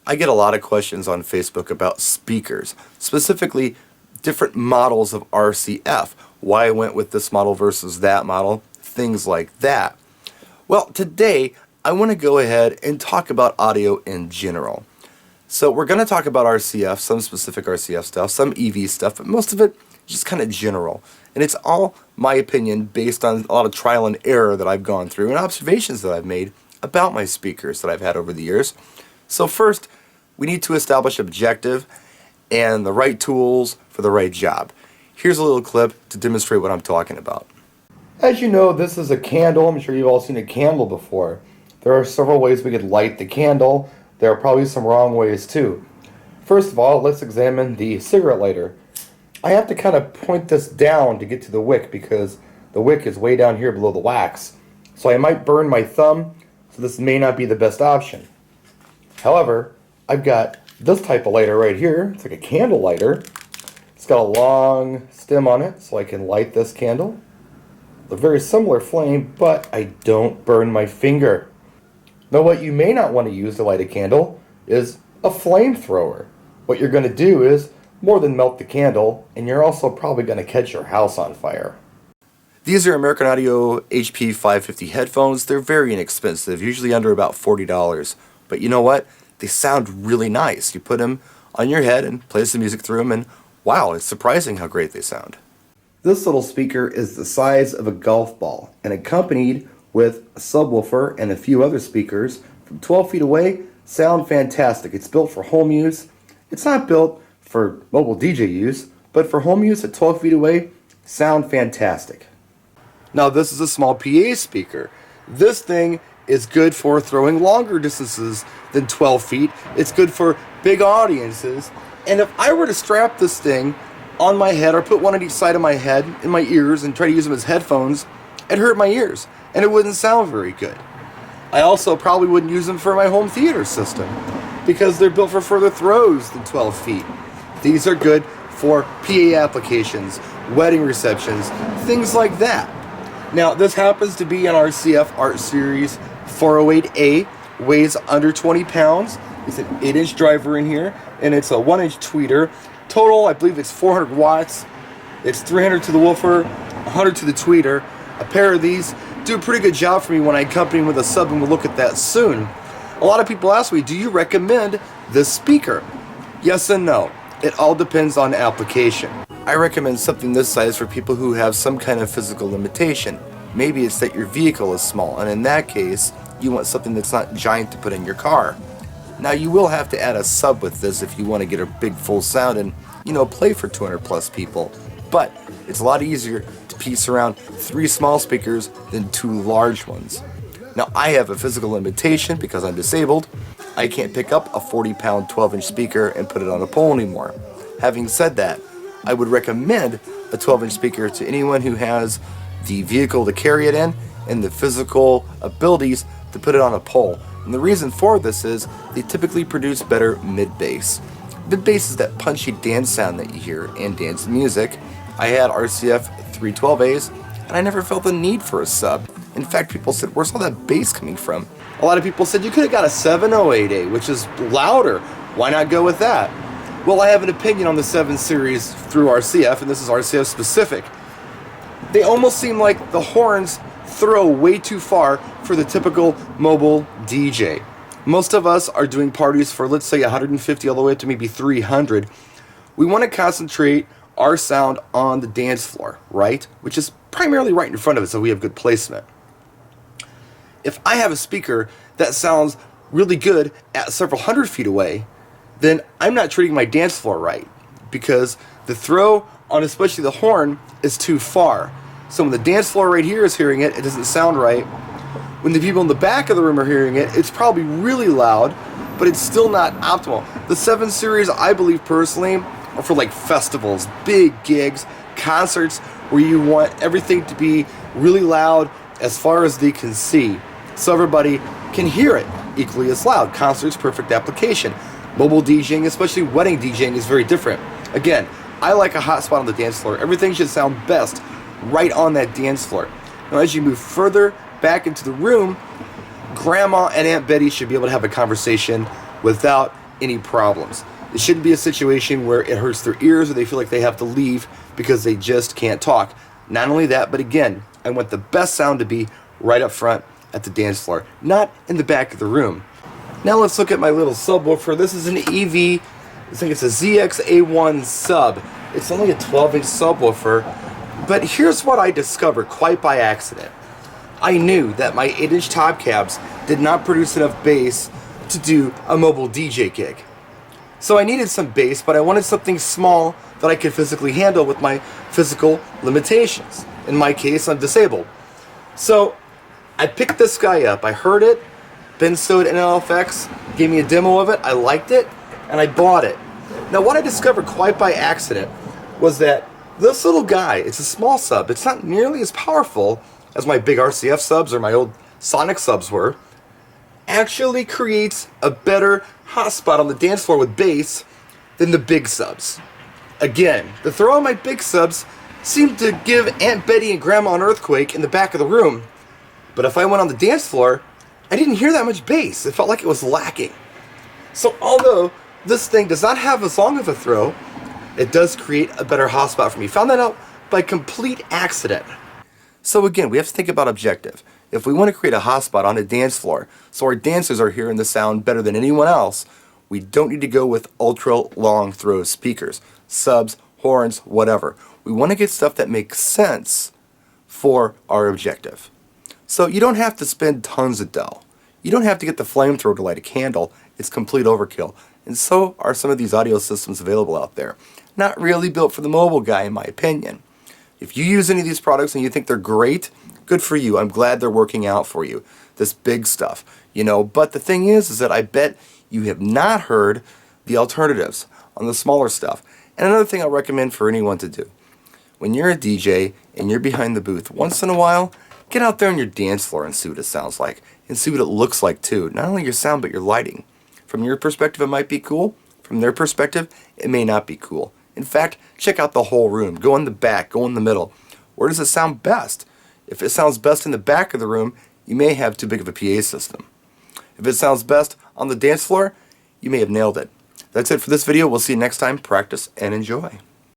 I get a lot of questions on Facebook about speakers, specifically different models of RCF, why I went with this model versus that model, things like that. Well, today I want to go ahead and talk about audio in general. So we're going to talk about RCF, some specific RCF stuff, some EV stuff, but most of it just kind of general. And it's all my opinion based on a lot of trial and error that I've gone through and observations that I've made about my speakers that I've had over the years. So first, we need to establish objective and the right tools for the right job. Here's a little clip to demonstrate what I'm talking about. As you know, this is a candle. I'm sure you've all seen a candle before. There are several ways we could light the candle. There are probably some wrong ways too. First of all, let's examine the cigarette lighter. I have to kind of point this down to get to the wick because the wick is way down here below the wax. So I might burn my thumb, so this may not be the best option. However, I've got this type of lighter right here. It's like a candle lighter. It's got a long stem on it, so I can light this candle. A very similar flame, but I don't burn my finger. Now, what you may not want to use to light a candle is a flamethrower. What you're going to do is more than melt the candle, and you're also probably going to catch your house on fire. These are American Audio HP 550 headphones. They're very inexpensive, usually under about $40. But you know what? They sound really nice. You put them on your head and play some music through them, and wow, it's surprising how great they sound. This little speaker is the size of a golf ball and accompanied with a subwoofer and a few other speakers from 12 feet away. Sound fantastic. It's built for home use. It's not built for mobile DJ use, but for home use at 12 feet away, sound fantastic. Now this is a small PA speaker. This thing is good for throwing longer distances than 12 feet. It's good for big audiences. And if I were to strap this thing on my head or put one on each side of my head in my ears and try to use them as headphones, it'd hurt my ears and it wouldn't sound very good. I also probably wouldn't use them for my home theater system because they're built for further throws than 12 feet. These are good for PA applications, wedding receptions, things like that. Now, this happens to be an RCF Art Series 408A, weighs under 20 pounds. It's an 8-inch driver in here, and it's a 1-inch tweeter. Total, I believe it's 400 watts. It's 300 to the woofer, 100 to the tweeter. A pair of these do a pretty good job for me when I accompany them with a sub, and we'll look at that soon. A lot of people ask me, do you recommend this speaker? Yes and no. It all depends on application. I recommend something this size for people who have some kind of physical limitation. Maybe it's that your vehicle is small, and in that case, you want something that's not giant to put in your car. Now, you will have to add a sub with this if you want to get a big full sound and, play for 200 plus people. But it's a lot easier to piece around 3 small speakers than 2 large ones. Now, I have a physical limitation because I'm disabled. I can't pick up a 40-pound 12-inch speaker and put it on a pole anymore. Having said that, I would recommend a 12-inch speaker to anyone who has the vehicle to carry it in and the physical abilities to put it on a pole. And the reason for this is they typically produce better mid-bass. Mid-bass is that punchy dance sound that you hear in dance music. I had RCF 312As, and I never felt the need for a sub. In fact, people said, where's all that bass coming from? A lot of people said, you could have got a 708A, which is louder. Why not go with that? Well, I have an opinion on the 7 Series through RCF, and this is RCF specific. They almost seem like the horns throw way too far for the typical mobile DJ. Most of us are doing parties for, let's say, 150 all the way up to maybe 300. We want to concentrate our sound on the dance floor, right? Which is primarily right in front of us, so we have good placement. If I have a speaker that sounds really good at several hundred feet away, then I'm not treating my dance floor right because the throw on especially the horn is too far. So when the dance floor right here is hearing it, it doesn't sound right. When the people in the back of the room are hearing it, it's probably really loud, but it's still not optimal. The 7 Series, I believe personally, are for like festivals, big gigs, concerts where you want everything to be really loud as far as they can see, so everybody can hear it equally as loud. Concerts, perfect application. Mobile DJing, especially wedding DJing, is very different. Again, I like a hot spot on the dance floor. Everything should sound best right on that dance floor. Now, as you move further back into the room, Grandma and Aunt Betty should be able to have a conversation without any problems. It shouldn't be a situation where it hurts their ears or they feel like they have to leave because they just can't talk. Not only that, but again, I want the best sound to be right up front at the dance floor, not in the back of the room. Now let's look at my little subwoofer. This is an EV, I think it's a ZX-A1 sub. It's only a 12-inch subwoofer, but here's what I discovered quite by accident. I knew that my 8-inch top cabs did not produce enough bass to do a mobile DJ gig. So I needed some bass, but I wanted something small that I could physically handle with my physical limitations. In my case, I'm disabled. So I picked this guy up. I heard it. Ben Sode NLFX gave me a demo of it. I liked it, and I bought it. Now, what I discovered quite by accident was that this little guy, it's a small sub. It's not nearly as powerful as my big RCF subs or my old Sonic subs were. Actually creates a better hotspot on the dance floor with bass than the big subs. Again, the throw on my big subs seemed to give Aunt Betty and Grandma an earthquake in the back of the room. But if I went on the dance floor, I didn't hear that much bass. It felt like it was lacking. So although this thing does not have as long of a throw, it does create a better hotspot for me. Found that out by complete accident. So again, we have to think about objective. If we want to create a hotspot on a dance floor, so our dancers are hearing the sound better than anyone else, we don't need to go with ultra long throw speakers, subs, horns, whatever. We want to get stuff that makes sense for our objective. So you don't have to spend tons of dough. You don't have to get the flamethrower to light a candle. It's complete overkill. And so are some of these audio systems available out there. Not really built for the mobile guy, in my opinion. If you use any of these products and you think they're great, good for you. I'm glad they're working out for you. This big stuff, But the thing is that I bet you have not heard the alternatives on the smaller stuff. And another thing I'll recommend for anyone to do. When you're a DJ and you're behind the booth, once in a while, get out there on your dance floor and see what it sounds like. And see what it looks like too. Not only your sound, but your lighting. From your perspective, it might be cool. From their perspective, it may not be cool. In fact, check out the whole room. Go in the back, go in the middle. Where does it sound best? If it sounds best in the back of the room, you may have too big of a PA system. If it sounds best on the dance floor, you may have nailed it. That's it for this video. We'll see you next time. Practice and enjoy.